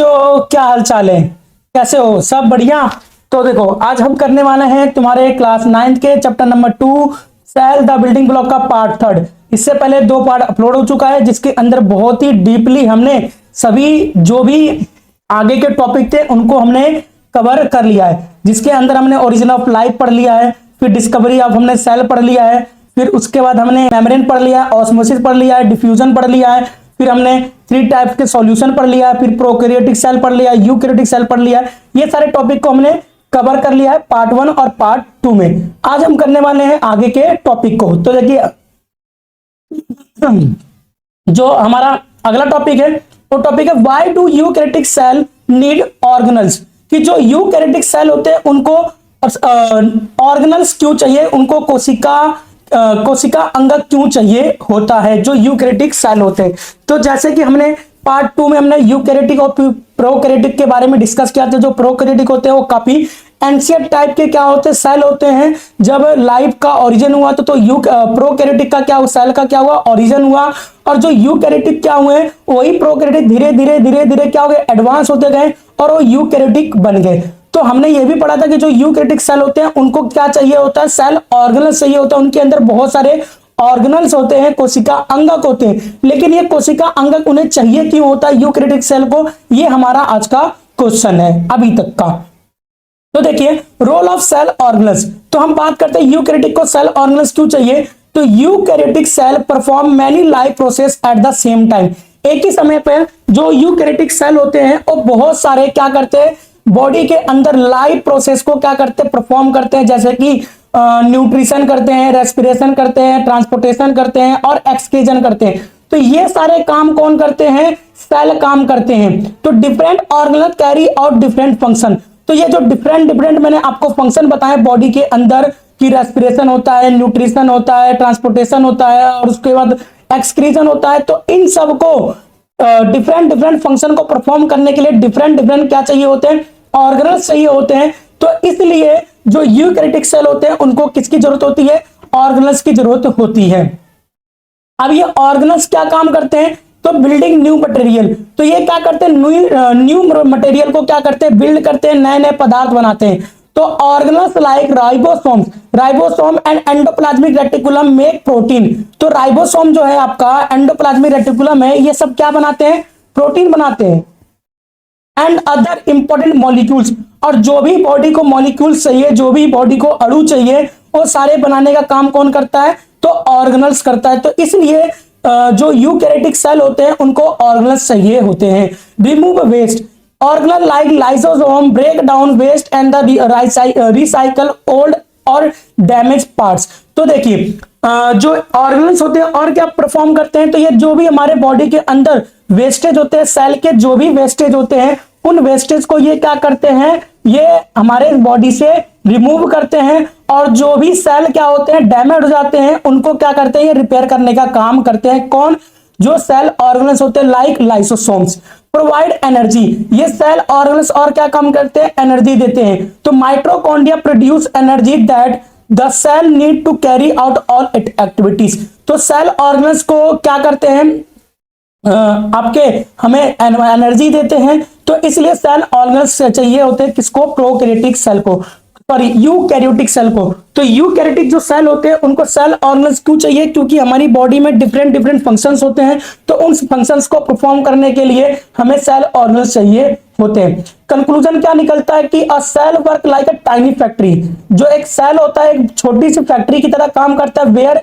बच्चों, क्या हाल चाल है? कैसे हो? सब बढ़िया। तो देखो, आज हम करने वाले हैं तुम्हारे क्लास 9th के chapter number 2 cell the building block का पार्ट 3। इससे पहले 2 पार्ट अपलोड हो चुका है, जिसके अंदर बहुत ही डीपली हमने सभी जो भी आगे के टॉपिक थे उनको हमने कवर कर लिया है। जिसके अंदर हमने ओरिजिन ऑफ लाइफ पढ़ लिया है, फिर डिस्कवरी ऑफ हमने सेल पढ़ लिया है, फिर उसके बाद हमने मेम्ब्रेन पढ़ लिया, ऑस्मोसिस पढ़ लिया है, डिफ्यूजन पढ़ लिया है, फिर हमने 3 टाइप्स के सॉल्यूशन पढ़ लिया है, फिर प्रोकैरियोटिक सेल पढ़ लिया, यूकैरियोटिक सेल पढ़ लिया। ये सारे टॉपिक को हमने कवर कर लिया है पार्ट 1 और पार्ट 2 में। आज हम करने वाले हैं आगे के टॉपिक को। तो देखिए, जो हमारा अगला टॉपिक है वो टॉपिक है why do eukaryotic cell need organelles. कि जो यूकैरियोटिक सेल होते हैं उनको ऑर्गेनल्स क्यों चाहिए, उनको कोशिका अंगक क्यों चाहिए होता है जो यूकैरियोटिक सेल होते हैं। तो जैसे कि हमने पार्ट 2 में हमने यूकैरियोटिक और प्रोकैरियोटिक के बारे में डिस्कस किया था। जो प्रोकैरियोटिक होते हैं वो काफी एंशिएंट टाइप के क्या होते हैं, सेल होते हैं। जब लाइफ का ओरिजिन हुआ तो प्रोकैरियोटिक का क्या हुआ, सेल का क्या हुआ, ओरिजिन हुआ। और जो यूकैरियोटिक क्या हुए, वही प्रोकैरियोटिक धीरे धीरे क्या हो गए, एडवांस होते गए और वो यूकैरियोटिक बन गए। तो हमने ये भी पढ़ा था कि जो यूकैरियोटिक सेल होते हैं उनको क्या चाहिए होता है, सेल ऑर्गेनल्स चाहिए होता है। उनके अंदर बहुत सारे ऑर्गेनल्स होते हैं, कोशिका अंगक होते हैं। लेकिन ये कोशिका अंगक उन्हें चाहिए क्यों होता है यूकैरियोटिक सेल को, ये हमारा आज का क्वेश्चन है अभी तक का। तो देखिए, रोल ऑफ सेल ऑर्गेनल्स। तो हम बात करते हैं यूकैरियोटिक को सेल ऑर्गेनल्स क्यों चाहिए। तो eukaryotic cell perform many life process at the same time. एक ही समय पर जो यूकैरियोटिक सेल होते हैं वो बहुत सारे क्या करते हैं, बॉडी के अंदर लाइफ प्रोसेस को क्या करते हैं, परफॉर्म करते हैं। जैसे कि न्यूट्रिशन करते हैं, रेस्पिरेशन करते हैं, ट्रांसपोर्टेशन करते हैं और एक्सक्रीजन करते हैं। तो ये सारे काम कौन करते हैं, सेल काम करते हैं। तो different organelle carry out different function. तो ये जो डिफरेंट मैंने आपको फंक्शन बताए बॉडी के अंदर कि रेस्पिरेशन होता है, न्यूट्रिशन होता है, ट्रांसपोर्टेशन होता है और उसके बाद एक्सक्रीजन होता है। तो इन सबको डिफरेंट फंक्शन को परफॉर्म करने के लिए डिफरेंट क्या चाहिए होते हैं, ऑर्गेनल्स चाहिए होते हैं। तो इसलिए जो यूकैरियोटिक सेल होते हैं उनको किसकी जरूरत होती है, ऑर्गेनल्स की जरूरत होती है। अब ये ऑर्गेनल्स क्या काम करते हैं, तो बिल्डिंग न्यू मटेरियल। तो ये क्या करते हैं, न्यू मटेरियल को क्या करते हैं, बिल्ड करते हैं, नए नए पदार्थ बनाते हैं। तो organelles like ribosome and endoplasmic reticulum make protein. तो राइबोसोम जो है आपका, एंडोप्लाज्मिक रेटिकुलम है, ये सब क्या बनाते हैं, प्रोटीन बनाते हैं। एंड अदर इंपॉर्टेंट मॉलिक्यूल्स, और जो भी बॉडी को मॉलिक्यूल्स चाहिए, जो भी बॉडी को अणु चाहिए, वो सारे बनाने का काम कौन करता है, तो ऑर्गेनल्स करता है। तो इसलिए जो यूकैरियोटिक सेल होते हैं उनको ऑर्गेनल्स चाहिए होते हैं। Remove waste, organelle like lysosome break down waste and the recycle old और डैमेज पार्ट्स। तो देखिए, जो ऑर्गेनल्स होते हैं और क्या परफॉर्म करते हैं, तो ये जो भी हमारे बॉडी के अंदर वेस्टेज होते हैं, सेल के जो भी वेस्टेज होते हैं, उन वेस्टेज को ये क्या करते हैं, ये हमारे बॉडी से रिमूव करते हैं। और जो भी सेल क्या होते हैं, डैमेज हो जाते हैं, उनको क्या करते हैं, ये रिपेयर करने का काम करते हैं। कौन, जो सेल ऑर्गेनल्स होते हैं लाइक लाइसोसोम्स। प्रोवाइड एनर्जी, ये सेल ऑर्गेनल्स और क्या काम करते हैं, एनर्जी देते हैं। तो mitochondria produce energy that the cell need to carry out all it activities. तो सेल ऑर्गेनल्स को क्या करते हैं, आपके हमें एनर्जी देते हैं। तो इसलिए सेल ऑर्गेनल्स चाहिए होते हैं किसको, प्रोकैरियोटिक सेल को, सॉरी यूकैरियोटिक सेल को। तो यूकैरियोटिक जो सेल होते हैं उनको सेल ऑर्गेनल्स क्यों चाहिए, क्योंकि हमारी बॉडी में डिफरेंट फंक्शंस होते हैं। तो उन फंक्शंस को परफॉर्म करने के लिए हमें सेल ऑर्गेनल्स चाहिए होते हैं। कंक्लूजन क्या निकलता है कि a cell work like a tiny factory. जो एक सेल होता है एक छोटी सी फैक्ट्री की तरह काम करता है। Where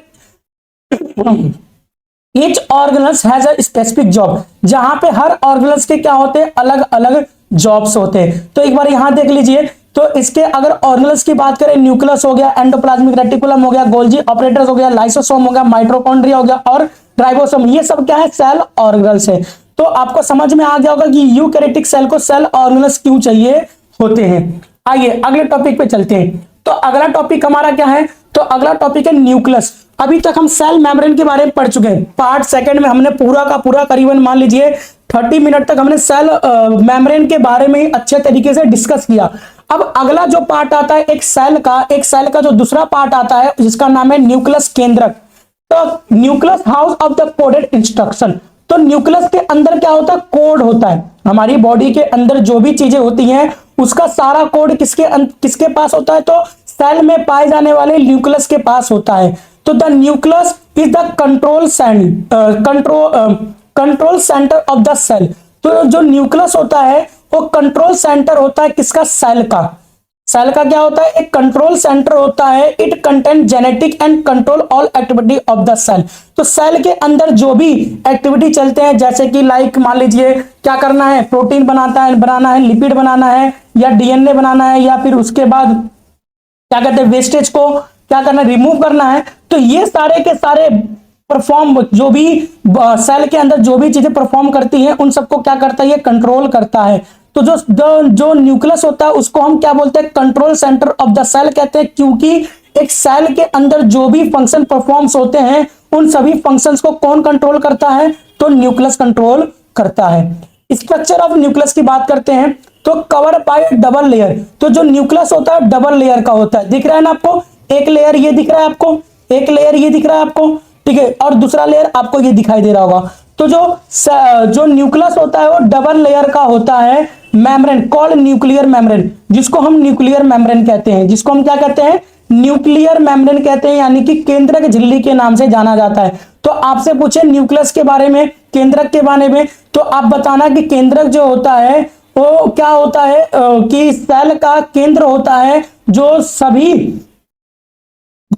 each organelles has a specific job, जहां पे हर ऑर्गेनल्स के क्या होते हैं, अलग अलग जॉब्स होते हैं। तो एक बार यहां देख लीजिए, तो इसके अगर ऑर्गेनल्स की बात करें, न्यूक्लियस हो गया, एंडोप्लाज्मिक रेटिकुलम हो गया, गोल्जी ऑपरेटर्स हो गया, लाइसोसोम हो गया, माइटोकॉन्ड्रिया हो गया और राइबोसोम, ये सब क्या है, सेल ऑर्गेनल्स है। तो आपको समझ में आ गया होगा कि यूकैरियोटिक सेल को सेल ऑर्गेनल्स क्यों चाहिए होते हैं। आइए अगले टॉपिक पे चलते हैं। तो अगला टॉपिक हमारा क्या है, तो अगला टॉपिक है न्यूक्लियस। अभी तक हम सेल मेम्ब्रेन के बारे में पढ़ चुके हैं। पार्ट 2 में हमने पूरा का पूरा करीबन मान लीजिए 30 मिनट तक हमने सेल मेम्ब्रेन के बारे में अच्छे तरीके से डिस्कस किया। अब अगला जो पार्ट आता है एक सेल का जो दूसरा पार्ट आता है जिसका नाम है न्यूक्लियस केंद्रक। तो nucleus house of the coded instruction. तो न्यूक्लियस के अंदर क्या होता है, कोड होता है। हमारी बॉडी के अंदर जो भी चीजें होती हैं उसका सारा कोड किसके पास होता है, तो सेल में पाए जाने वाले न्यूक्लियस के पास होता है। तो the nucleus is the control centre of the cell. तो जो न्यूक्लियस होता है वो कंट्रोल सेंटर होता है किसका, सेल का। सेल का क्या होता है, एक कंट्रोल सेंटर होता है। It contain genetic and control all activity of the cell. तो सेल के अंदर जो भी एक्टिविटी चलते हैं, जैसे कि लाइक मान लीजिए क्या करना है, प्रोटीन बनाना है, लिपिड बनाना है, या डीएनए बनाना है, या फिर उसके बाद क्या कहते हैं वेस्टेज को क्या करना है, रिमूव करना है। तो ये सारे के सारे परफॉर्म, जो भी सेल के अंदर जो भी चीजें परफॉर्म करती हैं उन सबको क्या करता है, ये कंट्रोल करता है। तो जो न्यूक्लियस होता है उसको हम क्या बोलते हैं, control centre of the cell कहते हैं, क्योंकि एक सेल के अंदर जो भी फंक्शन परफॉर्म्स होते हैं उन सभी फंक्शंस को कौन कंट्रोल करता है, तो न्यूक्लियस कंट्रोल करता है। स्ट्रक्चर ऑफ न्यूक्लियस की बात करते हैं तो कवर बाय डबल लेयर। तो जो न्यूक्लियस होता है डबल लेयर का होता है, दिख रहा है ना आपको, एक लेयर ये दिख रहा है आपको, एक लेयर ये दिख रहा है आपको, ठीक है, और दूसरा लेयर आपको ये दिखाई दे रहा होगा। तो जो न्यूक्लियस होता है वो डबल लेयर का होता है। मेम्ब्रेन कॉल्ड न्यूक्लियर मेम्ब्रेन, जिसको हम न्यूक्लियर मेम्ब्रेन कहते हैं, जिसको हम क्या कहते हैं, न्यूक्लियर मेम्ब्रेन कहते हैं, यानी कि केंद्रक झिल्ली के नाम से जाना जाता है। तो आपसे पूछे न्यूक्लियस के बारे में, केंद्रक के बारे में, तो आप बताना कि केंद्रक जो होता है वो क्या होता है, कि सेल का केंद्र होता है, जो सभी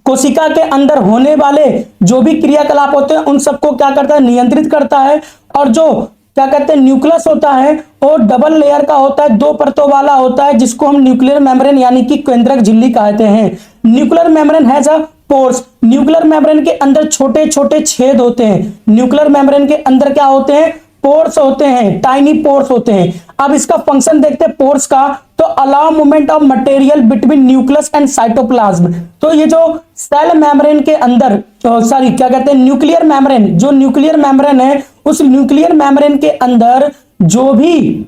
कोशिका के अंदर होने वाले जो भी क्रियाकलाप होते हैं उन सबको क्या करता है, नियंत्रित करता है। और जो क्या कहते हैं न्यूक्लियस होता है वो डबल लेयर का होता है, दो परतों वाला होता है, जिसको हम न्यूक्लियर मेम्ब्रेन यानी कि केंद्रक झिल्ली कहते हैं। Nuclear membrane has a pores. Nuclear membrane के अंदर छोटे छोटे छेद होते हैं। न्यूक्लियर मेम्ब्रेन के अंदर क्या होते हैं, पोर्स होते हैं, टाइनी पोर्स होते हैं। अब इसका फंक्शन देखते हैं पोर्स का, तो allow movement of material between nucleus and cytoplasm. तो ये जो सेल मेम्ब्रेन के अंदर, सॉरी क्या कहते हैं, न्यूक्लियर मेम्ब्रेन, जो न्यूक्लियर मेम्ब्रेन है उस न्यूक्लियर मेम्ब्रेन के अंदर जो भी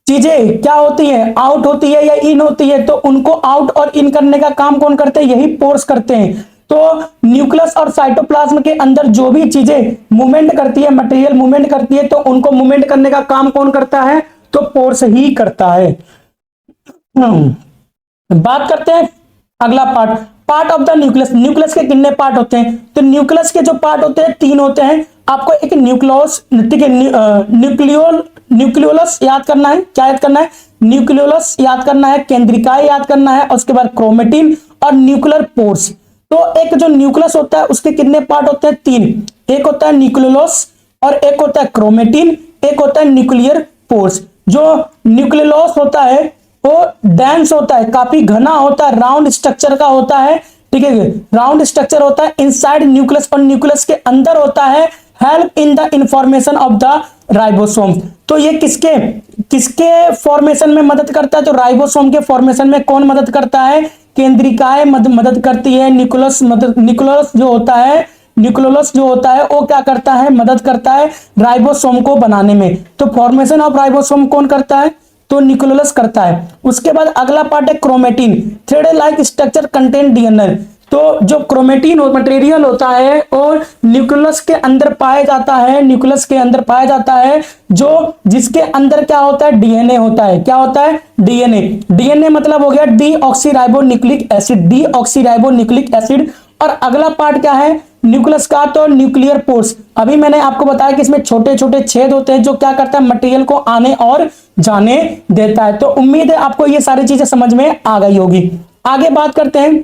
चीजें क्या होती है, आउट होती है या इन होती है, तो उनको आउट और इन करने का काम कौन करते हैं, यही पोर्स करते हैं। तो न्यूक्लियस और साइटोप्लाज्म के अंदर जो भी चीजें मूवमेंट करती है, मटेरियल मूवमेंट करती है, तो उनको मूवमेंट करने का काम कौन करता है, तो पोर्स ही करता है। बात करते हैं अगला part of the nucleus. Nucleus के कितने पार्ट होते हैं, तो न्यूक्लियस के जो पार्ट होते हैं तीन होते हैं। आपको एक न्यूक्लियोलस, ठीक है, न्यूक्लियोलस याद करना है, क्या याद करना है, न्यूक्लियोलस याद करना है, केंद्रिकाएं याद करना है, और उसके बाद क्रोमेटिन और न्यूक्लियर पोर्स। तो एक जो न्यूक्लियस होता है उसके कितने पार्ट होते हैं, तीन। एक होता है न्यूक्लियोलस, और एक होता है क्रोमेटिन, एक होता है न्यूक्लियर पोर्स। जो न्यूक्लियोलस होता है वो डेंस होता है, काफी घना होता है, राउंड स्ट्रक्चर का होता है, ठीक है, राउंड स्ट्रक्चर होता है इनसाइड न्यूक्लियस, और न्यूक्लियस के अंदर होता है help in the information of the ribosome. तो ये किसके फॉर्मेशन में मदद करता है, तो राइबोसोम के फॉर्मेशन में कौन मदद करता है, केंद्रिकाएं मदद करती है। न्यूक्लियोलस जो होता है वो क्या करता है, मदद करता है राइबोसोम को बनाने में। तो फॉर्मेशन ऑफ राइबोसोम कौन करता है, तो न्यूक्लियोलस करता है। उसके बाद अगला पार्ट है chromatin. Thread like structure contain DNA. तो जो क्रोमेटिन मटेरियल होता है और न्यूक्लियस के अंदर पाया जाता है, न्यूक्लियस के अंदर पाया जाता है, जो जिसके अंदर क्या होता है, डीएनए होता है। क्या होता है, डीएनए। डीएनए मतलब हो गया डीऑक्सीराइबोन्यूक्लिक एसिड, डीऑक्सीराइबोन्यूक्लिक एसिड। और अगला पार्ट क्या है न्यूक्लियस का, तो न्यूक्लियर पोर्स। अभी मैंने आपको बताया कि इसमें छोटे छोटे छेद होते हैं जो क्या करता है, मटेरियल को आने और जाने देता है। तो उम्मीद है आपको ये सारी चीजें समझ में आ गई होगी। आगे बात करते हैं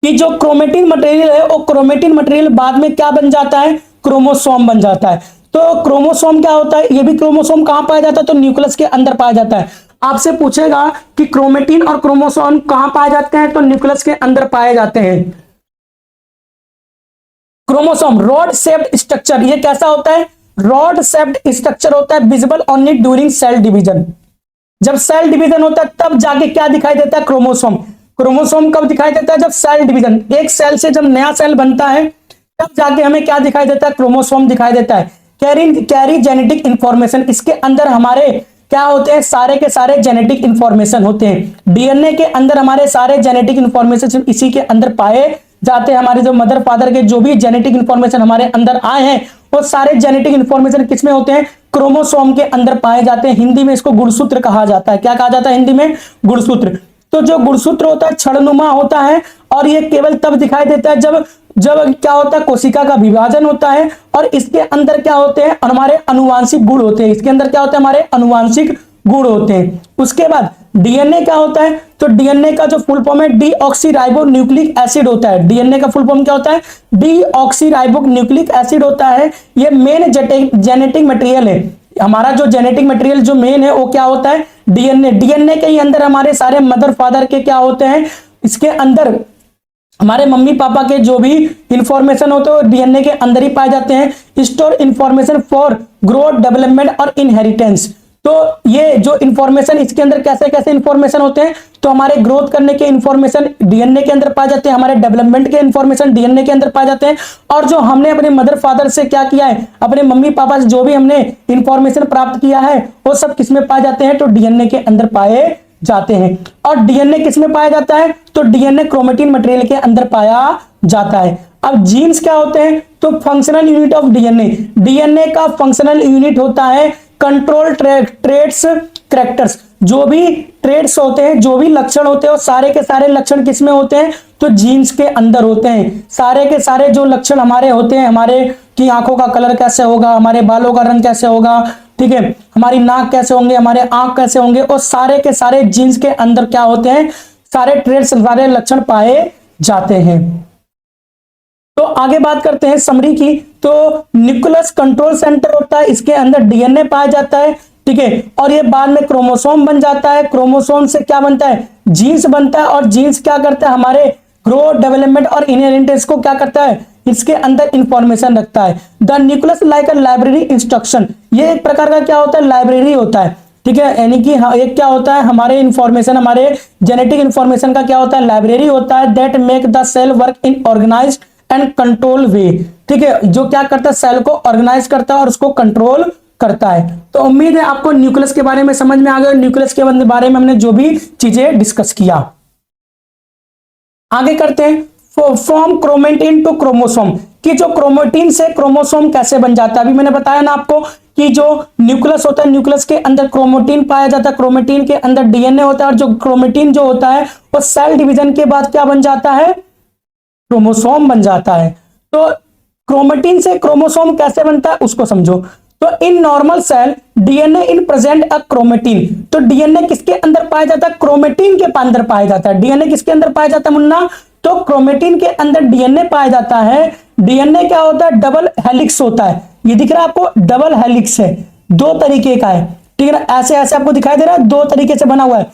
कि जो क्रोमेटिन मटेरियल है वो क्रोमेटिन मटेरियल बाद में क्या बन जाता है, क्रोमोसोम बन जाता है। तो क्रोमोसोम क्या होता है, ये भी क्रोमोसोम कहां पाया जाता है, तो न्यूक्लियस के अंदर पाया जाता है। आपसे पूछेगा कि क्रोमेटिन और क्रोमोसोम कहां पाए जाते हैं, तो न्यूक्लियस के अंदर पाए जाते हैं। क्रोमोसोम रॉड शेप्ड स्ट्रक्चर, ये कैसा होता है, रॉड शेप्ड स्ट्रक्चर होता है, visible only during cell division. जब सेल डिवीजन होता है तब जाके क्या दिखाई देता है, क्रोमोसोम। क्रोमोसोम कब दिखाई देता है, जब सेल डिवीजन, एक सेल से जब नया सेल बनता है तब जाके हमें क्या दिखाई देता है, क्रोमोसोम दिखाई देता है। कैरी जेनेटिक इंफॉर्मेशन, इसके अंदर हमारे क्या होते हैं, सारे के सारे जेनेटिक इंफॉर्मेशन होते हैं। डीएनए के अंदर हमारे सारे जेनेटिक इंफॉर्मेशन इसी के अंदर पाए जाते हैं। हमारे जो मदर फादर के जो भी जेनेटिक इंफॉर्मेशन हमारे अंदर आए हैं वो सारे जेनेटिक इंफॉर्मेशन किसमें होते हैं, क्रोमोसोम के अंदर पाए जाते हैं। हिंदी में इसको गुणसूत्र कहा जाता है। क्या कहा जाता है हिंदी में, गुणसूत्र। तो जो गुणसूत्र होता है छड़नुमा होता है और ये केवल तब दिखाई देता है जब जब क्या होता है, कोशिका का विभाजन होता है और इसके अंदर क्या होते हैं, हमारे अनुवांशिक गुण होते हैं। इसके अंदर क्या होता है, हमारे अनुवांशिक गुण होते हैं। उसके बाद डीएनए क्या होता है, तो डीएनए का जो फुल फॉर्म है डीऑक्सीराइबो न्यूक्लिक एसिड होता है। डीएनए का फुल फॉर्म क्या होता है, डीऑक्सीराइबो न्यूक्लिक एसिड होता है। ये मेन जेनेटिक मटेरियल है। हमारा जो जेनेटिक मटेरियल जो मेन है वो क्या होता है, डीएनए। डीएनए के अंदर हमारे सारे मदर फादर के क्या होते हैं, इसके अंदर हमारे मम्मी पापा के जो भी इंफॉर्मेशन होते हैं डीएनए के अंदर ही पाए जाते हैं। Store information for growth, development और इनहेरिटेंस। तो ये जो इंफॉर्मेशन इसके अंदर कैसे कैसे इंफॉर्मेशन होते हैं, तो हमारे ग्रोथ करने के इंफॉर्मेशन डीएनए के अंदर पाए जाते हैं, हमारे डेवलपमेंट के इंफॉर्मेशन डीएनए के अंदर पाए जाते हैं, और जो हमने अपने मदर फादर से क्या किया है, अपने मम्मी पापा से जो भी हमने इंफॉर्मेशन प्राप्त किया है वो सब किसमें पाए जाते हैं, तो डीएनए के अंदर पाए जाते हैं। और डीएनए किसमें पाया जाता है, तो डीएनए क्रोमेटिन मटेरियल के अंदर पाया जाता है। अब जीन्स क्या होते हैं, तो functional unit of DNA. DNA का फंक्शनल यूनिट होता है कंट्रोल ट्रेट्स कैरेक्टर्स। जो भी ट्रेट्स होते हैं, जो भी लक्षण होते हैं, वो सारे के सारे लक्षण किसमें होते हैं, तो जीन्स के अंदर होते हैं। सारे के सारे जो लक्षण हमारे होते हैं, हमारे की आंखों का कलर कैसे होगा, हमारे बालों का रंग कैसे होगा, ठीक है, हमारी नाक कैसे होंगे, हमारे आंख कैसे होंगे, और सारे के सारे जीन्स के अंदर क्या होते हैं, सारे ट्रेट्स, सारे लक्षण पाए जाते हैं। तो आगे बात करते हैं समरी की। तो न्यूक्लियस कंट्रोल सेंटर होता है, इसके अंदर डीएनए पाया जाता है, ठीक है, और ये बाद में क्रोमोसोम बन जाता है। क्रोमोसोम से क्या बनता है, जीन्स बनता है, और जीन्स क्या करता है, हमारे ग्रोथ, डेवलपमेंट और इनहेरिटेंस को क्या करता है, इसके अंदर इंफॉर्मेशन रखता है। The nucleus like a library instruction, ये एक प्रकार का क्या होता है, लाइब्रेरी होता है, ठीक है, यानी कि एक क्या होता है, हमारे इंफॉर्मेशन, हमारे जेनेटिक इंफॉर्मेशन का क्या होता है, लाइब्रेरी होता है। That make the cell work in organised and control way, ठीक है, जो क्या करता है, सेल को ऑर्गेनाइज करता है और उसको कंट्रोल करता है। तो उम्मीद है आपको न्यूक्लियस के बारे में समझ में आ गया। न्यूक्लियस के बारे में हमने जो भी चीजें डिस्कस किया। आगे करते हैं फ्रॉम क्रोमेटिन टू क्रोमोसोम, कि जो क्रोमेटिन से क्रोमोसोम कैसे बन जाता है। अभी मैंने बताया ना आपको कि जो न्यूक्लियस होता है, न्यूक्लियस के अंदर क्रोमेटिन पाया जाता है, क्रोमेटिन के अंदर डीएनए होता है, और जो क्रोमेटिन जो होता है वो सेल डिवीजन के बाद क्या बन जाता है, क्रोमोसोम बन जाता है। तो क्रोमेटिन से क्रोमोसोम कैसे बनता है उसको समझो। तो in normal cell DNA in present a chromatin, तो डीएनए किसके अंदर पाया जाता है, क्रोमेटिन के अंदर पाया जाता है। डीएनए किसके अंदर पाया जाता है मुन्ना, तो क्रोमेटिन के अंदर डीएनए पाया जाता है। डीएनए क्या होता है, डबल हेलिक्स होता है। ये दिख रहा है आपको, डबल हेलिक्स है, दो तरीके का है, ठीक है ना, ऐसे ऐसे आपको दिखाई दे रहा है, दो तरीके से बना हुआ है,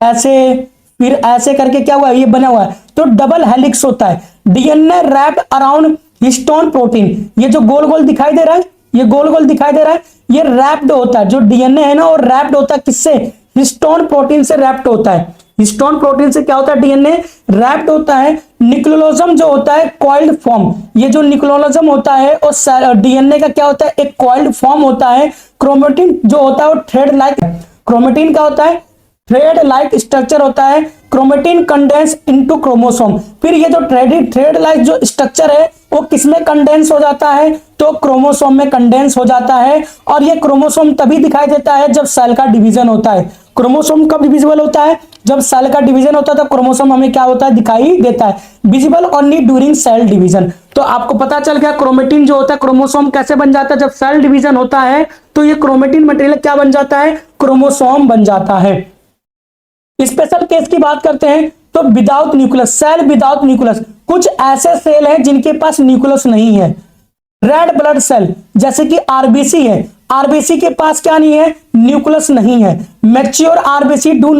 ऐसे फिर ऐसे करके क्या हुआ है, ये बना हुआ है, तो डबल हेलिक्स होता है। DNA wrapped around histone protein, ये जो गोल गोल दिखाई दे रहा है, ये गोल गोल दिखाई दे रहा है, ये रैप्ड होता है। जो डीएनए है ना वो रैप्ड होता है किससे, हिस्टोन प्रोटीन से रैप्ड होता है। हिस्टोन प्रोटीन से क्या होता है, डीएनए रैप्ड होता है। न्यूक्लियोलॉजम जो होता है कॉइल्ड फॉर्म, ये जो न्यूक्लियोलॉजम होता है और डीएनए का क्या होता है, एक कॉइल्ड फॉर्म होता है। क्रोमेटिन जो होता है वो थ्रेड लाइक, क्रोमेटिन का होता है थ्रेड लाइक स्ट्रक्चर होता है। क्रोमेटिन कंडेंस इनटू क्रोमोसोम, फिर ये जो थ्रेड लाइक जो स्ट्रक्चर है वो किसमें कंडेंस हो जाता है, तो क्रोमोसोम में कंडेंस हो जाता है। और ये क्रोमोसोम तभी दिखाई देता है जब सेल का डिवीजन होता है। क्रोमोसोम कब विजिबल होता है, जब सेल का डिवीजन होता है, तो क्रोमोसोम हमें क्या होता है, दिखाई देता है। Visible only during cell division, तो आपको पता चल गया क्रोमेटिन जो होता है क्रोमोसोम कैसे बन जाता है, जब सेल डिवीजन होता है तो ये क्रोमेटिन मटेरियल क्या बन जाता है, क्रोमोसोम बन जाता है। स्पेशल केस की बात करते हैं तो without nucleus, cell without nucleus, कुछ ऐसे सेल हैं जिनके पास न्यूक्लियस नहीं है। रेड ब्लड सेल जैसे कि आरबीसी है, आरबीसी के पास क्या नहीं है, न्यूक्लियस नहीं है। Mature RBC do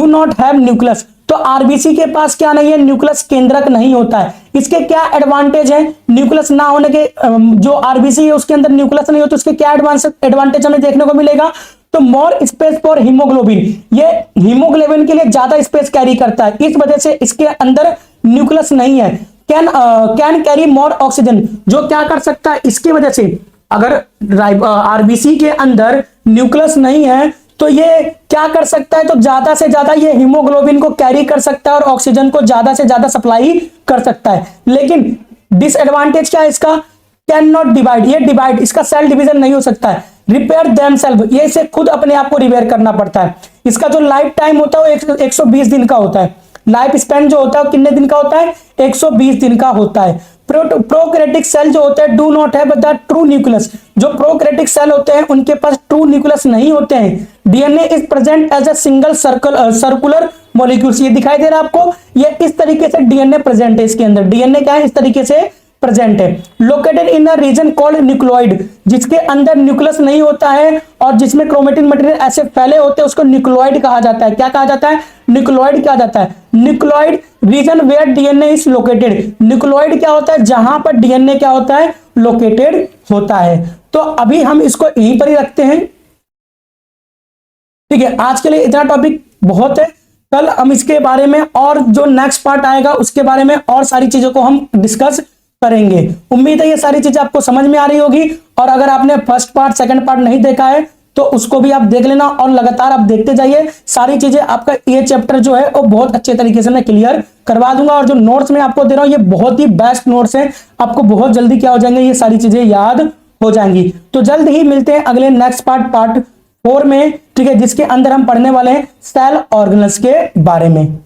not have nucleus, तो आरबीसी के पास क्या नहीं है, न्यूक्लियस केंद्रक नहीं होता है। इसके क्या एडवांटेज है, न्यूक्लियस ना होने के, जो आरबीसी है उसके अंदर न्यूक्लियस नहीं हो तो उसके क्या एडवांटेज हमें देखने को मिलेगा, तो मोर स्पेस फॉर हीमोग्लोबिन, ये हीमोग्लोबिन के लिए ज्यादा स्पेस कैरी करता है, इस वजह से इसके अंदर न्यूक्लियस नहीं है। कैन कैरी मोर ऑक्सीजन, जो क्या कर सकता है, इसकी वजह से अगर आरबीसी के अंदर न्यूक्लियस नहीं है तो ये क्या कर सकता है, तो ज्यादा से ज्यादा ये हीमोग्लोबिन को कैरी कर सकता है और ऑक्सीजन को ज्यादा से ज्यादा सप्लाई कर सकता है। लेकिन डिसएडवांटेज क्या है इसका, कैन नॉट डिवाइड, ये डिवाइड, इसका सेल डिवीजन नहीं हो सकता है। रिपेयर देमसेल्फ, ये इसे खुद अपने आप को रिपेयर करना पड़ता है। इसका जो लाइफ टाइम होता है वो 120 दिन का होता है। लाइफ स्पैन जो होता है कितने दिन का होता है? 120 दिन का होता है। प्रोकैरियोटिक सेल जो होते हैं do not have the true nucleus, जो प्रोकैरियोटिक सेल होते हैं उनके पास ट्रू न्यूक्लियस नहीं होते हैं। DNA is present as a single circular molecules, ये दिखाई दे रहा है आपको, ये इस तरीके से डीएनए प्रेजेंट है। इसके अंदर डीएनए क्या है? इस तरीके से प्रेजेंट है। Located in a reason called nucleoid, जिसके अंदर न्यूक्लियस नहीं होता है और जिसमें क्रोमेटिन मटेरियल ऐसे फैले होते हैं उसको न्यूक्लियोइड कहा जाता है। क्या कहा जाता है? न्यूक्लियोइड कहा जाता है। Nucleoid region where DNA is located, nucleoid क्या होता है? जहां पर डीएनए क्या होता है? लोकेटेड होता है। तो अभी हम इसको यहीं पर ही रखते हैं, ठीक है। आज के लिए इतना टॉपिक बहुत है, कल हम इसके बारे में और जो नेक्स्ट पार्ट आएगा उसके बारे में और सारी चीजों को हम डिस्कस करेंगे। उम्मीद है ये सारी चीजें आपको समझ में आ रही होगी, और अगर आपने फर्स्ट पार्ट सेकंड पार्ट नहीं देखा है तो उसको भी आप देख लेना और लगातार आप देखते जाइए। सारी चीजें आपका ये चैप्टर जो है वो बहुत अच्छे तरीके से मैं क्लियर करवा दूंगा, और जो नोट्स मैं आपको दे रहा हूं ये बहुत ही बेस्ट नोट्स हैं। आपको बहुत जल्दी क्या हो जाएंगे? ये सारी चीजें याद हो जाएंगी। तो जल्द ही मिलते हैं अगले नेक्स्ट पार्ट 4 में, ठीक है, जिसके अंदर हम पढ़ने वाले हैं सेल ऑर्गेनल्स के बारे में।